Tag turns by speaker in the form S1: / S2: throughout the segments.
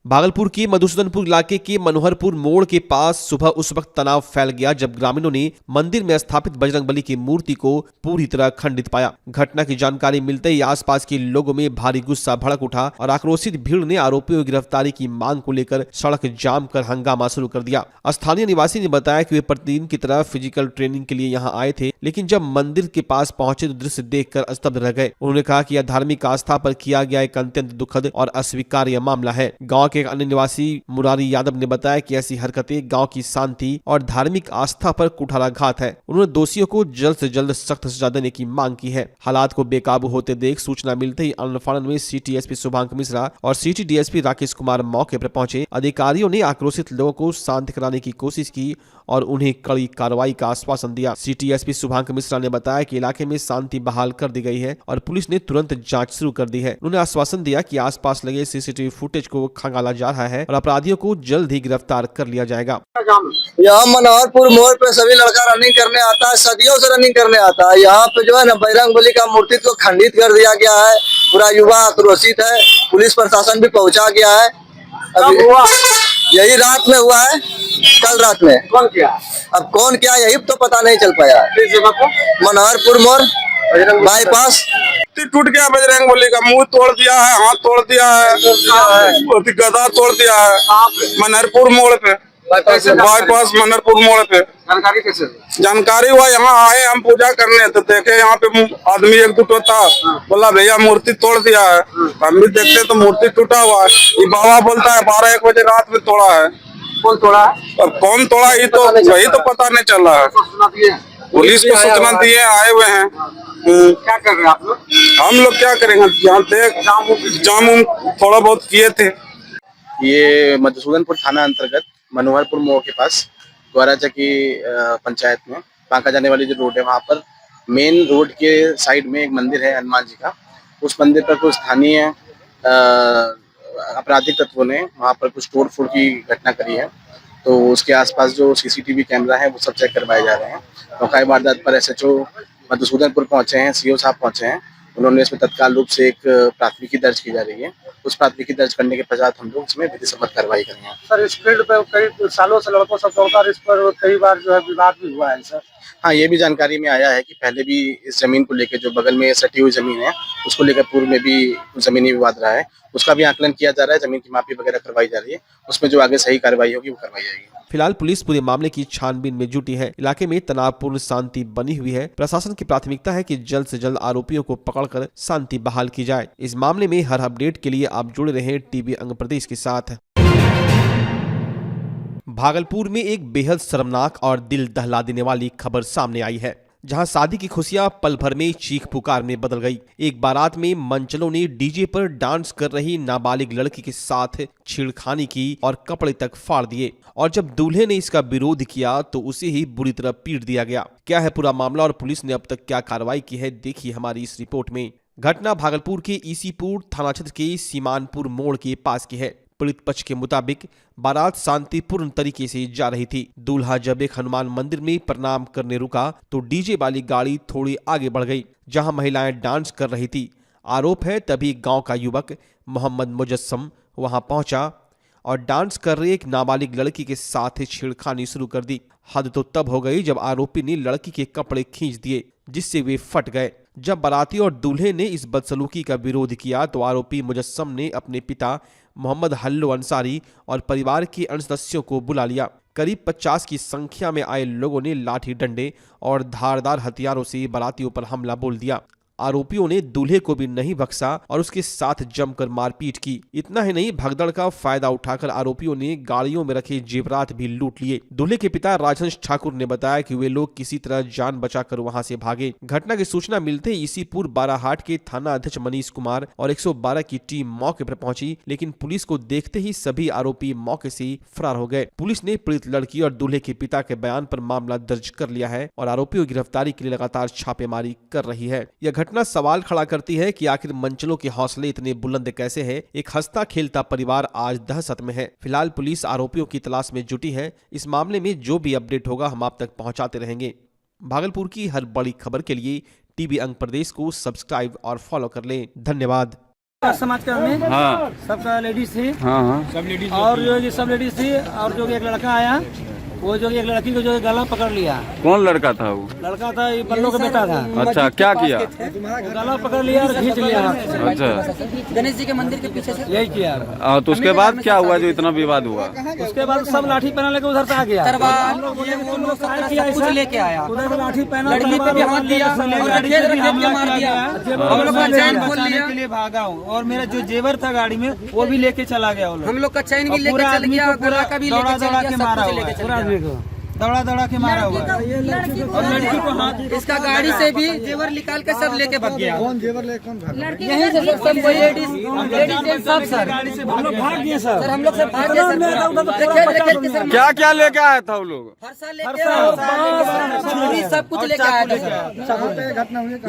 S1: भागलपुर के मधुसूदनपुर इलाके के मनोहरपुर मोड़ के पास सुबह उस वक्त तनाव फैल गया जब ग्रामीणों ने मंदिर में स्थापित बजरंगबली की मूर्ति को पूरी तरह खंडित पाया। घटना की जानकारी मिलते ही आसपास के लोगों में भारी गुस्सा भड़क उठा और आक्रोशित भीड़ ने आरोपियों की गिरफ्तारी की मांग को लेकर सड़क जाम कर हंगामा शुरू कर दिया। स्थानीय निवासी ने बताया कि वे प्रतिदिन की तरह फिजिकल ट्रेनिंग के लिए यहाँ आए थे, लेकिन जब मंदिर के पास पहुंचे तो दृश्य देखकर स्तब्ध रह गए। उन्होंने कहा कि यह धार्मिक आस्था पर किया गया एक अत्यंत दुखद और अस्वीकार्य मामला है। गाँव के एक अन्य निवासी मुरारी यादव ने बताया कि ऐसी हरकतें गांव की शांति और धार्मिक आस्था पर कुठाराघात है। उन्होंने दोषियों को जल्द से जल्द सख्त सजा देने की मांग की है। हालात को बेकाबू होते देख सूचना मिलते ही अनफानन में सिटी एसपी शुभांक मिश्रा और सिटी डीएसपी राकेश कुमार मौके पर पहुंचे। अधिकारियों ने आक्रोशित लोगों को शांत कराने की कोशिश की और उन्हें कड़ी कार्रवाई का आश्वासन दिया। सिटी एसपी शुभांक मिश्रा ने बताया कि इलाके में शांति बहाल कर दी गई है और पुलिस ने तुरंत जांच शुरू कर दी है। उन्होंने आश्वासन दिया कि आसपास लगे सीसीटीवी फुटेज को खंगाला जा रहा है और अपराधियों को जल्द ही गिरफ्तार कर लिया जाएगा।
S2: यहाँ मनोहरपुर मोड़ पे सभी लड़का रनिंग करने आता है, सदियों से रनिंग करने आता है। यहाँ पे जो है ना बजरंगबली का मूर्ति को खंडित कर दिया गया है। पूरा युवा आक्रोशित है, पुलिस प्रशासन भी पहुंचा गया है। अभी हुआ यही रात में हुआ है, कल रात में। कौन किया? अब कौन क्या यही तो पता नहीं चल पाया। मनोहरपुर मोड़ बाईपास
S3: टूट गया, बजरंगबली का मुंह तोड़ दिया है, हाथ तोड़ दिया है, गदा तोड़ दिया है मनहरपुर मोड़ पे, बाईपास मनहरपुर मोड़ पे।
S2: जानकारी कैसे?
S3: जानकारी हुआ यहाँ आए हम पूजा करने तो देखे यहाँ पे आदमी एक दुटो था, बोला भैया मूर्ति तोड़ दिया है। हम भी देखते तो मूर्ति टूटा हुआ है। ये बाबा बोलता है 12-1 बजे रात में तोड़ा है।
S2: कौन तोड़ा है?
S3: अब कौन तोड़ा ये तो वही तो पता नहीं चल रहा है। पुलिस को सूचना दिए, आए हुए हैं।
S2: क्या कर रहे हैं आप लोग?
S3: हम लोग क्या करेंगे, यहाँ देख जाम थोड़ा बहुत किए थे।
S4: ये मधुसूदनपुर थाना अंतर्गत मनोहरपुर मोड़ के पास ग्वाराचकी पंचायत में बांका जाने वाली जो रोड है, वहाँ पर मेन रोड के साइड में एक मंदिर है हनुमान जी का। उस मंदिर पर कुछ स्थानीय आपराधिक तत्वों ने वहाँ पर कुछ तोड़ फोड़ की घटना करी है। तो उसके आसपास जो सीसीटीवी कैमरा है वो सब चेक करवाए जा रहे हैं। मौका वारदात पर एसएचओ मधुसूदनपुर पहुंचे हैं, सीओ साहब पहुंचे हैं। उन्होंने इसमें तत्काल रूप से एक प्राथमिकी दर्ज की जा रही है। उस प्राथमिकी दर्ज करने के पश्चात हम लोग इसमें विधि सम्मत कार्रवाई करेंगे।
S2: सर, इस फील्ड पे कई सालों से लड़कों सब दौड़कर इस पर कई बार जो है विवाद भी हुआ है सर।
S4: हाँ, ये भी जानकारी में आया है कि पहले भी इस जमीन को लेकर, जो बगल में सटी हुई जमीन है उसको लेकर पूर्व में भी जमीनी विवाद रहा है। उसका भी आकलन किया जा रहा है, जमीन की मापी वगैरह करवाई जा रही है। उसमें जो आगे सही कार्रवाई होगी वो करवाई जाएगी।
S1: फिलहाल पुलिस पूरे मामले की छानबीन में जुटी है। इलाके में तनावपूर्ण शांति बनी हुई है। प्रशासन की प्राथमिकता है कि जल्द से जल्द आरोपियों को पकड़कर शांति बहाल की जाए। इस मामले में हर अपडेट के लिए आप जुड़े रहें टीवी अंग प्रदेश के साथ। भागलपुर में एक बेहद शर्मनाक और दिल दहला देने वाली खबर सामने आई है, जहां शादी की खुशियां पल भर में चीख पुकार में बदल गई। एक बारात में मंचलों ने डीजे पर डांस कर रही नाबालिग लड़की के साथ छेड़खानी की और कपड़े तक फाड़ दिए, और जब दूल्हे ने इसका विरोध किया तो उसे ही बुरी तरह पीट दिया गया। क्या है पूरा मामला और पुलिस ने अब तक क्या कार्रवाई की है, देखिए हमारी इस रिपोर्ट में। घटना भागलपुर के ईसीपुर थाना क्षेत्र के सीमानपुर मोड़ के पास की है। पीड़ित पक्ष के मुताबिक बारात शांतिपूर्ण तरीके से जा रही थी। दूल्हा जब एक हनुमान मंदिर में प्रणाम करने रुका तो डीजे वाली गाड़ी थोड़ी आगे बढ़ गई, जहां महिलाएं डांस कर रही थी। आरोप है तभी गांव का युवक मोहम्मद मुजस्सम वहां पहुंचा और डांस कर रही एक नाबालिग लड़की के साथ छेड़खानी शुरू कर दी। हद तो तब हो गई जब आरोपी ने लड़की के कपड़े खींच दिए, जिससे वे फट गए। जब बाराती और दूल्हे ने इस बदसलूकी का विरोध किया तो आरोपी मुजस्सम ने अपने पिता मोहम्मद हल्लू अंसारी और परिवार के अन्य सदस्यों को बुला लिया। करीब 50 की संख्या में आए लोगों ने लाठी डंडे और धारदार हथियारों से बारातियों पर हमला बोल दिया। आरोपियों ने दूल्हे को भी नहीं बख्शा और उसके साथ जमकर मारपीट की। इतना ही नहीं, भगदड़ का फायदा उठाकर आरोपियों ने गाड़ियों में रखे जेवरात भी लूट लिए। दूल्हे के पिता राजहंस ठाकुर ने बताया कि वे लोग किसी तरह जान बचाकर वहां से भागे। घटना की सूचना मिलते ही इसीपुर बाराहाट के थाना अध्यक्ष मनीष कुमार और 112 की टीम मौके पर पहुंची, लेकिन पुलिस को देखते ही सभी आरोपी मौके से फरार हो गए। पुलिस ने पीड़ित लड़की और दूल्हे के पिता के बयान पर मामला दर्ज कर लिया है और आरोपियों की गिरफ्तारी के लिए लगातार छापेमारी कर रही है। यह घटना सवाल खड़ा करती है कि आखिर मंचलों के हौसले इतने बुलंद कैसे हैं। एक हंसता खेलता परिवार आज दहशत में है। फिलहाल पुलिस आरोपियों की तलाश में जुटी है। इस मामले में जो भी अपडेट होगा हम आप तक पहुंचाते रहेंगे। भागलपुर की हर बड़ी खबर के लिए टीवी अंग प्रदेश को सब्सक्राइब और फॉलो कर लें। धन्यवाद।
S5: समाज का में
S6: हाँ
S5: सबका लेडीज थी
S6: हाँ हाँ
S5: और जो ये सब लेडीज थी और जो एक लड़का आया वो जो एक लड़की को जो गला पकड़ लिया।
S6: कौन लड़का था वो?
S5: लड़का था ये बल्लो का बेटा था।
S6: अच्छा, क्या किया?
S5: गला पकड़ लिया और खींच लिया।
S6: अच्छा,
S7: गणेश जी के मंदिर के पीछे से
S5: यही किया।
S6: तो उसके बाद क्या हुआ जो इतना विवाद हुआ?
S5: उसके बाद सब लाठी पहना लेके उधर से आ गया।
S7: कुछ लेके आया,
S5: उधर से लाठी पहना
S7: लड़की पे भी हाथ दिया, मार दिया। हम लोग का चैन खोल लिया
S5: के लिए भागा हूँ और मेरा जो जेवर था गाड़ी में वो भी लेके चला गया।
S7: हम लोग का चैन भी लेके चल गया, गला का भी लेके चल गया, सब कुछ लेके चल गया।
S5: दौड़ा दौड़ा के मारा हुआ और लड़की को हाथ
S7: इसका गाड़ी से भी जेवर निकाल के सब लेके भाग गया।
S5: कौन जेवर ले कौन भाग
S7: यहीं से सब लेडीज सब सर
S5: गाड़ी से हम लोग भाग गए सर।
S7: हम लोग से भाग गए सर।
S6: क्या क्या लेके आया था वो लोग?
S7: फरसा लेके छुरी सब कुछ लेके आया था।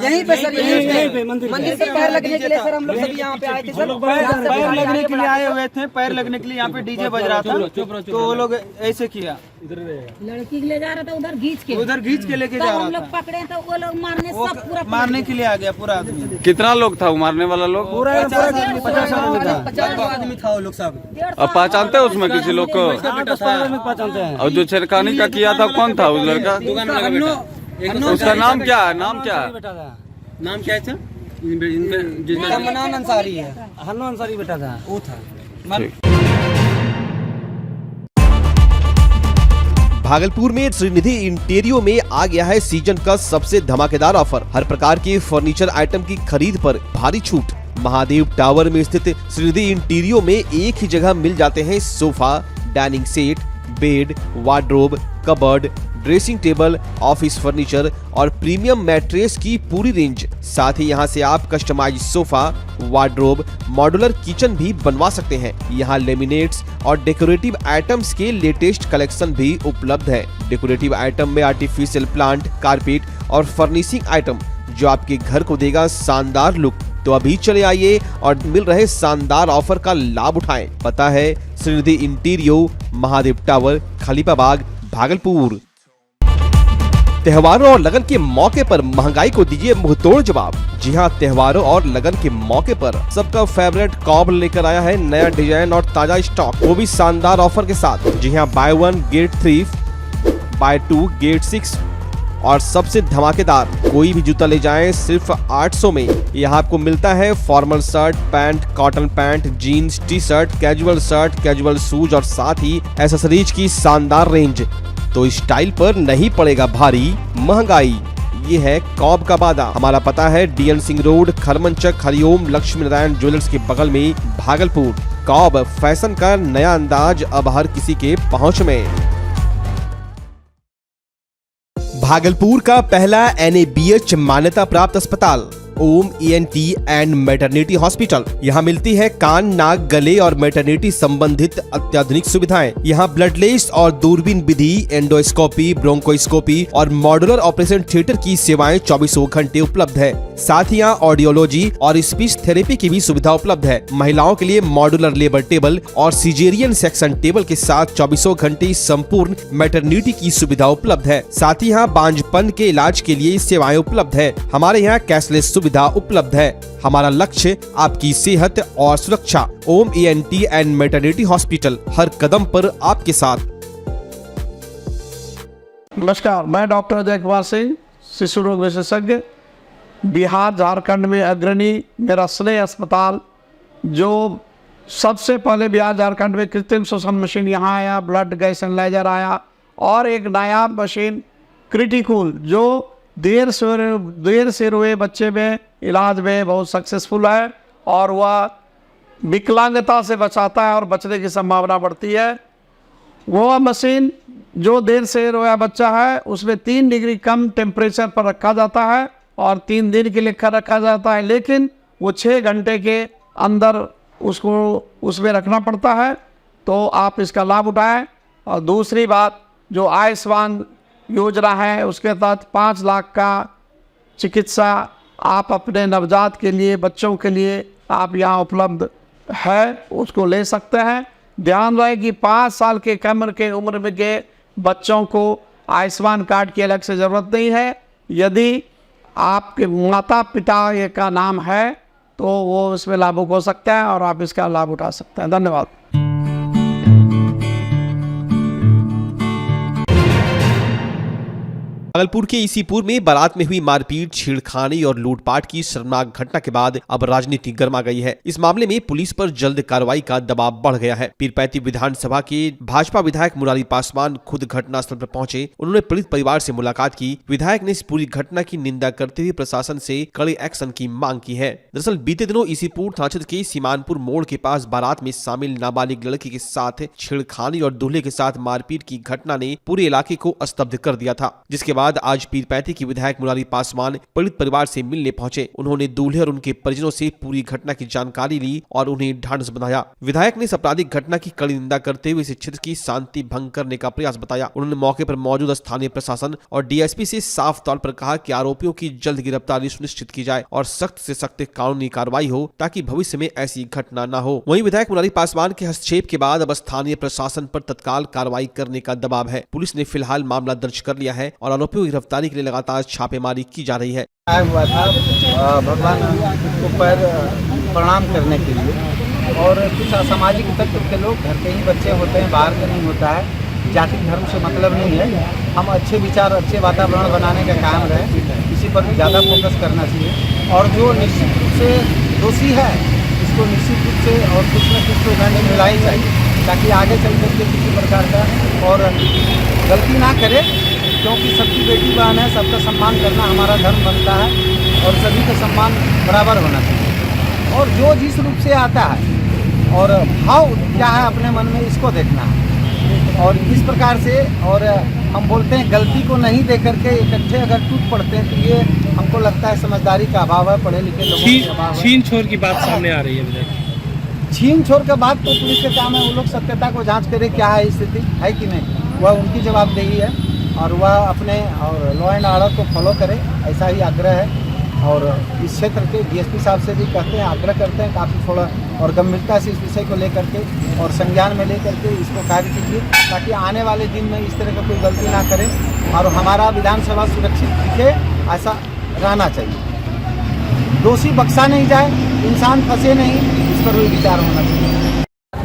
S7: यहीं पे सर, यहीं पे मंदिर से पैर लगने के लिए सर हम लोग सभी यहाँ पे आए थे सर।
S5: पैर लगने के लिए आए हुए थे, पैर लगने के लिए यहाँ पे डीजे बज रहा था तो वो लोग ऐसे किया।
S8: लड़की ले जा रहा था उधर घींच के लेके जा रहा था। हम लोग पकड़े तो वो लोग मारने सब पूरा
S5: मारने के लिए आ गया पूरा आदमी।
S6: कितना लोग था वो मारने वाला लोग?
S5: पूरा 50
S7: आदमी था वो लोग सब।
S6: अब पहचानते हैं उसमें किसी लोग को?
S5: पहचानते हैं।
S6: और जो छेड़खानी का किया था कौन था उस लड़का? उसका नाम क्या है? नाम क्या है?
S5: नाम क्या है?
S7: हनुमान अंसारी है।
S5: हनुमान अंसारी बेटा था वो था।
S1: भागलपुर में श्रीनिधि इंटीरियो में आ गया है सीजन का सबसे धमाकेदार ऑफर। हर प्रकार के फर्नीचर आइटम की खरीद पर भारी छूट। महादेव टावर में स्थित श्रीनिधि इंटीरियो में एक ही जगह मिल जाते हैं sofa, dining set, bed, wardrobe, cupboard, dressing table, office furniture और प्रीमियम मैट्रेस की पूरी रेंज। साथ ही यहाँ से आप customise sofa, wardrobe, modular kitchen भी बनवा सकते हैं। यहाँ लेमिनेट्स और डेकोरेटिव आइटम्स के लेटेस्ट कलेक्शन भी उपलब्ध है। डेकोरेटिव आइटम में आर्टिफिशियल प्लांट, कारपेट और फर्निशिंग आइटम जो आपके घर को देगा शानदार लुक। तो अभी चले आइए और मिल रहे शानदार ऑफर का लाभ उठाएं। पता है श्रीनिधि इंटीरियो, महादेव टावर, खलीफाबाग, भागलपुर। त्योहारों और लगन के मौके पर महंगाई को दीजिए मुंहतोड़ जवाब। जी हां, त्योहारों और लगन के मौके पर सबका फेवरेट कॉब लेकर आया है नया डिजाइन और ताजा स्टॉक, वो भी शानदार ऑफर के साथ। जी हां, बाय 1 गेट 3, बाय 2 गेट 6 और सबसे धमाकेदार, कोई भी जूता ले जाएं सिर्फ 800 में। यहाँ आपको मिलता है formal shirt, pant, cotton pant, jeans, T shirt, casual shoes और साथ ही एक्सेसरीज की शानदार रेंज। तो स्टाइल पर नहीं पड़ेगा भारी महंगाई, ये है कॉब का वादा। हमारा पता है DN Singh road, Kharmanchak, Hariom Lakshmi Narayan jewellers के बगल में, भागलपुर। कॉब फैशन का नया अंदाज अब हर किसी के पहुंच में। भागलपुर का पहला NABH मान्यता प्राप्त अस्पताल ओम ENT एंड मैटरनिटी हॉस्पिटल। यहाँ मिलती है कान, नाक, गले और मैटरनिटी संबंधित अत्याधुनिक सुविधाएं। यहाँ ब्लडलेस और दूरबीन विधि, एंडोस्कोपी, ब्रोंकोस्कोपी और मॉड्यूलर ऑपरेशन थिएटर की सेवाएं 24 घंटे उपलब्ध है। साथ ही यहाँ ऑडियोलॉजी और स्पीच थेरेपी की भी सुविधा उपलब्ध है। महिलाओं के लिए मॉड्यूलर लेबर टेबल और सिजेरियन सेक्शन टेबल के साथ 24 घंटे संपूर्ण मैटरनिटी की सुविधा उपलब्ध है। साथ ही यहाँ बांझपन के इलाज के लिए सेवाएं उपलब्ध है। हमारे यहाँ कैशलेस सुविधा उपलब्ध है। हमारा लक्ष्य आपकी सेहत और सुरक्षा। ओम ENT एंड मैटरनिटी हॉस्पिटल, हर कदम पर आपके साथ।
S9: नमस्कार, मैं डॉक्टर अजय कुमार सिंह, शिशु रोग विशेषज्ञ, बिहार झारखंड में अग्रणी मेरा स्नेह अस्पताल, जो सबसे पहले बिहार झारखंड में कृत्रिम श्वसन मशीन यहाँ आया, ब्लड गैस एनालाइजर आया और एक नायाब मशीन क्रिटिकल जो देर से रोए बच्चे में इलाज में बहुत सक्सेसफुल है और वह विकलांगता से बचाता है और बचने की संभावना बढ़ती है। वो मशीन जो देर से रोया बच्चा है उसमें 3 डिग्री कम टेम्परेचर पर रखा जाता है और 3 दिन के लिए रखा जाता है, लेकिन वो 6 घंटे के अंदर उसको उसमें रखना पड़ता है। तो आप इसका लाभ उठाएं। और दूसरी बात, जो आयुष्मान योजना है उसके तहत 5 लाख का चिकित्सा आप अपने नवजात के लिए, बच्चों के लिए आप यहाँ उपलब्ध है, उसको ले सकते हैं। ध्यान रहे कि 5 साल के कम के उम्र में के बच्चों को आयुष्मान कार्ड की अलग से ज़रूरत नहीं है। यदि आपके माता पिता का नाम है तो वो इसमें लाभुक हो सकता है और आप इसका लाभ उठा सकते हैं। धन्यवाद।
S1: भागलपुर के ईसीपुर में बारात में हुई मारपीट, छेड़खानी और लूटपाट की शर्मनाक घटना के बाद अब राजनीति गर्मा गई है। इस मामले में पुलिस पर जल्द कार्रवाई का दबाव बढ़ गया है। पीरपैंती विधानसभा के भाजपा विधायक मुरारी पासवान खुद घटनास्थल पर पहुंचे। उन्होंने पीड़ित परिवार से मुलाकात की। विधायक ने इस पूरी घटना की निंदा करते हुए प्रशासन से कड़े एक्शन की मांग की है। दरअसल बीते दिनों ईसीपुर थाना क्षेत्र के सीमानपुर मोड़ के पास बारात में शामिल नाबालिग लड़की के साथ छेड़खानी और दूल्हे के साथ मारपीट की घटना ने पूरे इलाके को स्तब्ध कर दिया था, जिसके बाद आज पीरपैंती की विधायक मुरारी पासवान पीड़ित परिवार से मिलने पहुंचे। उन्होंने दूल्हे और उनके परिजनों से पूरी घटना की जानकारी ली और उन्हें ढांढस बंधाया। विधायक ने इस आपराधिक घटना की कड़ी निंदा करते हुए इस क्षेत्र की शांति भंग करने का प्रयास बताया। उन्होंने मौके पर मौजूद स्थानीय प्रशासन और डीएसपी से साफ तौर पर कहा कि आरोपियों की जल्द गिरफ्तारी सुनिश्चित की जाए और सख्त से सख्त कानूनी कार्रवाई हो ताकि भविष्य में ऐसी घटना न हो। वहीं विधायक मुरारी पासवान के हस्तक्षेप के बाद अब स्थानीय प्रशासन पर तत्काल कार्रवाई करने का दबाव है। पुलिस ने फिलहाल मामला दर्ज कर लिया है और आरोपियों की गिरफ्तारी के लिए लगातार छापेमारी की जा रही है।
S5: आया हुआ था भगवान को पैर प्रणाम करने के लिए, और कुछ असामाजिक तत्व के लोग, घर के ही बच्चे होते हैं, बाहर का नहीं होता है, जाति धर्म से मतलब नहीं है। हम अच्छे विचार, अच्छे वातावरण बनाने का काम रहे, इसी पर ज़्यादा फोकस करना चाहिए। और जो निश्चित रूप से दोषी है इसको निश्चित रूप से और कुछ न कुछ तो दंड मिलना चाहिए ताकि आगे चल करके किसी प्रकार का और गलती ना करे, क्योंकि सबकी बेटी बहन है, सबका सम्मान करना हमारा धर्म बनता है और सभी का सम्मान बराबर होना चाहिए। और जो जिस रूप से आता है और भाव क्या है अपने मन में, इसको देखना है। और इस प्रकार से, और हम बोलते हैं गलती को नहीं देख करके इकट्ठे अगर टूट पड़ते हैं तो ये हमको लगता है समझदारी का अभाव है, पढ़े लिखे लोगों का अभाव है।
S10: छीन छोड़ की बात सामने आ रही है।
S5: छीन छोड़ के बाद तो पुलिस का काम है, वो लोग सत्यता को जांच करे क्या है स्थिति है कि नहीं, वह उनकी जवाबदेही है और वह अपने और लॉ एंड ऑर्डर को फॉलो करे, ऐसा ही आग्रह है। और इस क्षेत्र के डीएसपी साहब से भी कहते हैं, आग्रह करते हैं काफ़ी थोड़ा और गंभीरता से इस विषय को लेकर के और संज्ञान में लेकर के इसको कार्य कीजिए ताकि आने वाले दिन में इस तरह का कोई गलती ना करें और हमारा विधानसभा सुरक्षित दिखे, ऐसा रहना चाहिए। दोषी बख्शा नहीं जाए, इंसान फंसे नहीं, इस पर भी विचार होना चाहिए।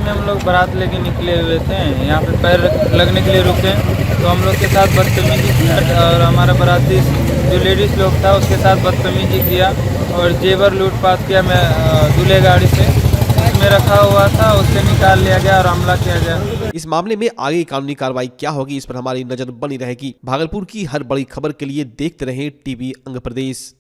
S11: हम लोग बारात लेके निकले हुए थे, यहाँ पे पैर लगने के लिए रुके तो हम लोग के साथ बदतमीजी किया और हमारा बाराती जो लेडीज़ लोग था उसके साथ बदतमीजी किया और जेवर लूटपाट किया। मैं दूल्हे गाड़ी से उसमें रखा हुआ था, उससे निकाल लिया गया और हमला किया गया।
S1: इस मामले में आगे कानूनी कार्रवाई क्या होगी, इस पर हमारी नजर बनी रहेगी। भागलपुर की हर बड़ी खबर के लिए देखते रहें टीवी अंग प्रदेश।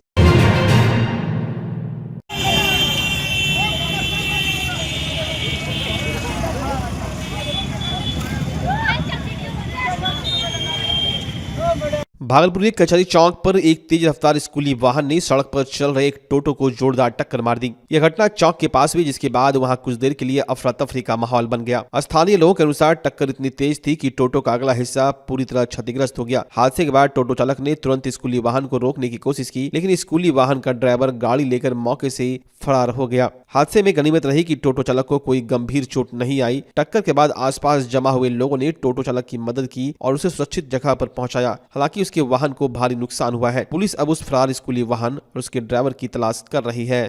S1: भागलपुर के कचहरी चौक पर एक तेज रफ्तार स्कूली वाहन ने सड़क पर चल रहे एक टोटो को जोरदार टक्कर मार दी। यह घटना चौक के पास हुई, जिसके बाद वहां कुछ देर के लिए अफरा तफरी का माहौल बन गया। स्थानीय लोगों के अनुसार टक्कर इतनी तेज थी कि टोटो का अगला हिस्सा पूरी तरह क्षतिग्रस्त हो गया। हादसे के बाद टोटो चालक ने तुरंत स्कूली वाहन को रोकने की कोशिश की, लेकिन स्कूली वाहन का ड्राइवर गाड़ी लेकर मौके से फरार हो गया। हादसे में गनीमत रही कि टोटो चालक को कोई गंभीर चोट नहीं आई। टक्कर के बाद आसपास जमा हुए लोगों ने टोटो चालक की मदद की और उसे सुरक्षित जगह पर पहुंचाया। हालांकि उसके वाहन को भारी नुकसान हुआ है। पुलिस अब उस फरार स्कूली वाहन और उसके ड्राइवर की तलाश कर रही है।